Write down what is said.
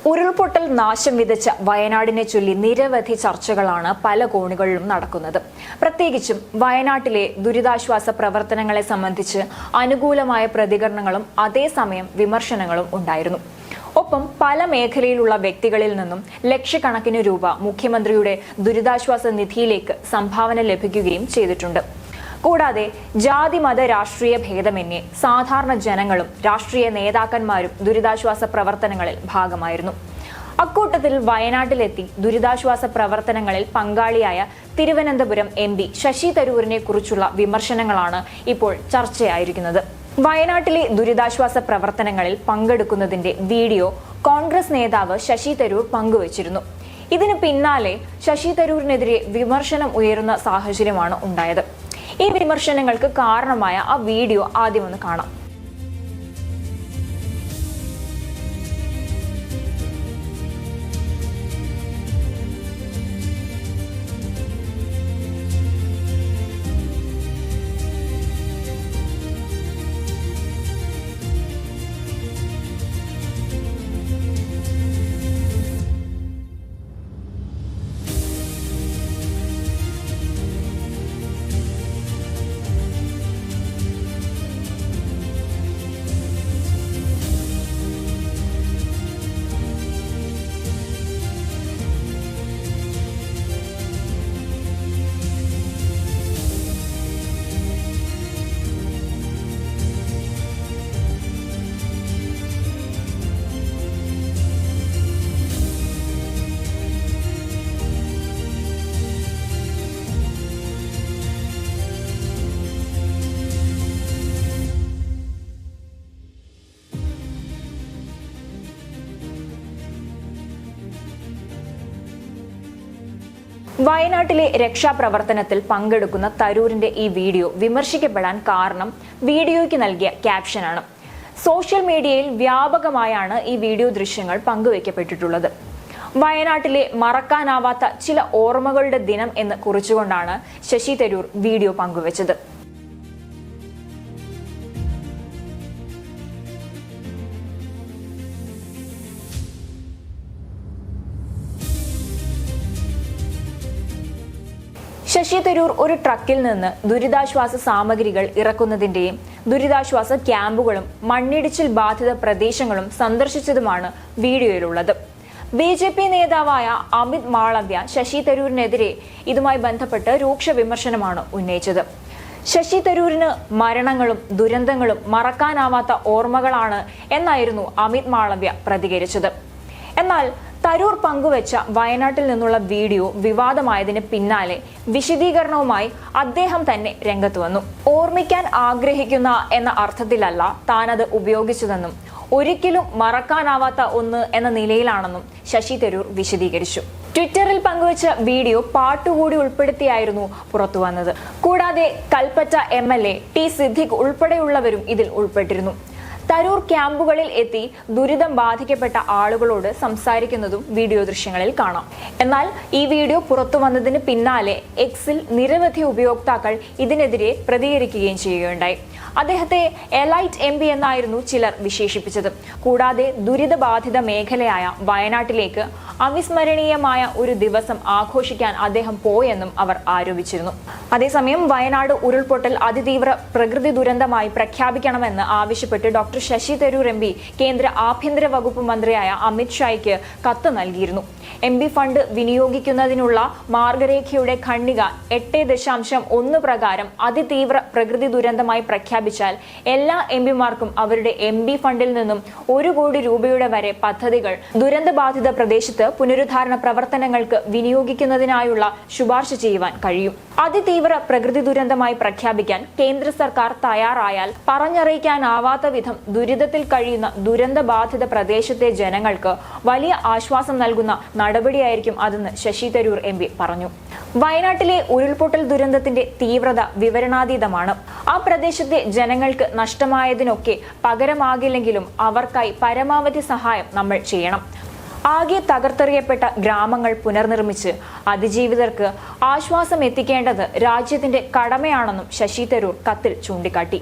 ഉരുൾപൊട്ടൽ നാശം വിതച്ച വയനാടിനെ ചൊല്ലി നിരവധി ചർച്ചകളാണ് പല കോണുകളിലും നടക്കുന്നത്. പ്രത്യേകിച്ചും വയനാട്ടിലെ ദുരിതാശ്വാസ പ്രവർത്തനങ്ങളെ സംബന്ധിച്ച് അനുകൂലമായ പ്രതികരണങ്ങളും അതേസമയം വിമർശനങ്ങളും ഉണ്ടായിരുന്നു. ഒപ്പം പല മേഖലയിലുള്ള വ്യക്തികളിൽ നിന്നും ലക്ഷക്കണക്കിന് രൂപ മുഖ്യമന്ത്രിയുടെ ദുരിതാശ്വാസ നിധിയിലേക്ക് സംഭാവന ലഭിക്കുകയും ചെയ്തിട്ടുണ്ട്. കൂടാതെ ജാതി മത രാഷ്ട്രീയ ഭേദമന്യേ സാധാരണ ജനങ്ങളും രാഷ്ട്രീയ നേതാക്കന്മാരും ദുരിതാശ്വാസ പ്രവർത്തനങ്ങളിൽ ഭാഗമായിരുന്നു. അക്കൂട്ടത്തിൽ വയനാട്ടിലെത്തി ദുരിതാശ്വാസ പ്രവർത്തനങ്ങളിൽ പങ്കാളിയായ തിരുവനന്തപുരം MP ശശി തരൂരിനെ കുറിച്ചുള്ള വിമർശനങ്ങളാണ് ഇപ്പോൾ ചർച്ചയായിരിക്കുന്നത്. വയനാട്ടിലെ ദുരിതാശ്വാസ പ്രവർത്തനങ്ങളിൽ പങ്കെടുക്കുന്നതിന്റെ വീഡിയോ കോൺഗ്രസ് നേതാവ് ശശി തരൂർ പങ്കുവച്ചിരുന്നു. ഇതിന് പിന്നാലെ ശശി തരൂരിനെതിരെ വിമർശനം ഉയരുന്ന സാഹചര്യമാണ് ഉണ്ടായത്. ഈ വിമർശനങ്ങൾക്ക് കാരണമായ ആ വീഡിയോ ആദ്യം ഒന്ന് കാണാം. വയനാട്ടിലെ രക്ഷാപ്രവർത്തനത്തിൽ പങ്കെടുക്കുന്ന തരൂരിന്റെ ഈ വീഡിയോ വിമർശിക്കപ്പെടാൻ കാരണം വീഡിയോയ്ക്ക് നൽകിയ ക്യാപ്ഷനാണ്. സോഷ്യൽ മീഡിയയിൽ വ്യാപകമായാണ് ഈ വീഡിയോ ദൃശ്യങ്ങൾ പങ്കുവയ്ക്കപ്പെട്ടിട്ടുള്ളത്. വയനാട്ടിലെ മറക്കാനാവാത്ത ചില ഓർമ്മകളുടെ ദിനം എന്ന് കുറിച്ചുകൊണ്ടാണ് ശശി തരൂർ വീഡിയോ പങ്കുവച്ചത്. ശശി തരൂർ ഒരു ട്രക്കിൽ നിന്ന് ദുരിതാശ്വാസ സാമഗ്രികൾ ഇറക്കുന്നതിന്റെയും ദുരിതാശ്വാസ ക്യാമ്പുകളും മണ്ണിടിച്ചിൽ ബാധിത പ്രദേശങ്ങളും സന്ദർശിച്ചതുമാണ് വീഡിയോയിലുള്ളത്. BJP നേതാവായ അമിത് മാളവ്യ ശശി തരൂരിനെതിരെ ഇതുമായി ബന്ധപ്പെട്ട് രൂക്ഷ വിമർശനമാണ് ഉന്നയിച്ചത്. ശശി തരൂരിന് മരണങ്ങളും ദുരന്തങ്ങളും മറക്കാനാവാത്ത ഓർമ്മകളാണ് എന്നായിരുന്നു അമിത് മാളവ്യ പ്രതികരിച്ചത്. എന്നാൽ തരൂർ പങ്കുവച്ച വയനാട്ടിൽ നിന്നുള്ള വീഡിയോ വിവാദമായതിന് പിന്നാലെ വിശദീകരണവുമായി അദ്ദേഹം തന്നെ രംഗത്ത് വന്നു. ഓർമ്മിക്കാൻ ആഗ്രഹിക്കുന്ന എന്ന അർത്ഥത്തിലല്ല താനത് ഉപയോഗിച്ചതെന്നും ഒരിക്കലും മറക്കാനാവാത്ത ഒന്ന് എന്ന നിലയിലാണെന്നും ശശി തരൂർ വിശദീകരിച്ചു. ട്വിറ്ററിൽ പങ്കുവച്ച വീഡിയോ പാട്ടുകൂടി ഉൾപ്പെടുത്തിയായിരുന്നു പുറത്തുവന്നത്. കൂടാതെ കൽപ്പറ്റ MLA T സിദ്ദിഖ് ഉൾപ്പെടെയുള്ളവരും ഇതിൽ ഉൾപ്പെട്ടിരുന്നു. തരൂർ ക്യാമ്പുകളിൽ എത്തി ദുരിതം ബാധിക്കപ്പെട്ട ആളുകളോട് സംസാരിക്കുന്നതും വീഡിയോ ദൃശ്യങ്ങളിൽ കാണാം. എന്നാൽ ഈ വീഡിയോ പുറത്തു വന്നതിന് പിന്നാലെ എക്സിൽ നിരവധി ഉപയോക്താക്കൾ ഇതിനെതിരെ പ്രതികരിക്കുകയും ചെയ്യുകയുണ്ടായി. അദ്ദേഹത്തെ എലൈറ്റ് MP എന്നായിരുന്നു ചിലർ വിശേഷിപ്പിച്ചത്. കൂടാതെ ദുരിതബാധിത മേഖലയായ വയനാട്ടിലേക്ക് അവിസ്മരണീയമായ ഒരു ദിവസം ആഘോഷിക്കാൻ അദ്ദേഹം പോയെന്നും അവർ ആരോപിച്ചിരുന്നു. അതേസമയം വയനാട് ഉരുൾപൊട്ടൽ അതിതീവ്ര പ്രകൃതി ദുരന്തമായി പ്രഖ്യാപിക്കണമെന്ന് ആവശ്യപ്പെട്ട് ഡോക്ടർ ശശി തരൂർ MP കേന്ദ്ര ആഭ്യന്തര വകുപ്പ് മന്ത്രിയായ അമിത് ഷായ്ക്ക് കത്ത് നൽകിയിരുന്നു. MP ഫണ്ട് വിനിയോഗിക്കുന്നതിനുള്ള മാർഗരേഖയുടെ ഖണ്ഡിക 8.1 പ്രകാരം അതിതീവ്ര പ്രകൃതി ദുരന്തമായി പ്രഖ്യാപിച്ചാൽ എല്ലാ MP-മാർക്കും അവരുടെ MP ഫണ്ടിൽ നിന്നും 1 കോടി രൂപയുടെ വരെ പദ്ധതികൾ ദുരന്തബാധിത പ്രദേശത്ത് പുനരുദ്ധാരണ പ്രവർത്തനങ്ങൾക്ക് വിനിയോഗിക്കുന്നതിനായുള്ള ശുപാർശ ചെയ്യുവാൻ കഴിയും. അതിതീവ്ര പ്രകൃതി ദുരന്തമായി പ്രഖ്യാപിക്കാൻ കേന്ദ്ര സർക്കാർ തയ്യാറായാൽ പറഞ്ഞറിയിക്കാനാവാത്ത വിധം ദുരിതത്തിൽ കഴിയുന്ന ദുരന്തബാധിത പ്രദേശത്തെ ജനങ്ങൾക്ക് വലിയ ആശ്വാസം നൽകുന്ന നടപടിയായിരിക്കും അതെന്ന് ശശി തരൂർ MP പറഞ്ഞു. വയനാട്ടിലെ ഉരുൾപൊട്ടൽ ദുരന്തത്തിന്റെ തീവ്രത വിവരണാതീതമാണ്. ആ പ്രദേശത്തെ ജനങ്ങൾക്ക് നഷ്ടമായതിനൊക്കെ പകരമാകില്ലെങ്കിലും അവർക്കായി പരമാവധി സഹായം നമ്മൾ ചെയ്യണം. ആകെ തകർത്തെറിയപ്പെട്ട ഗ്രാമങ്ങൾ പുനർനിർമ്മിച്ച് അതിജീവിതർക്ക് ആശ്വാസം എത്തിക്കേണ്ടത് രാജ്യത്തിന്റെ കടമയാണെന്നും ശശി തരൂർ കത്തിൽ ചൂണ്ടിക്കാട്ടി.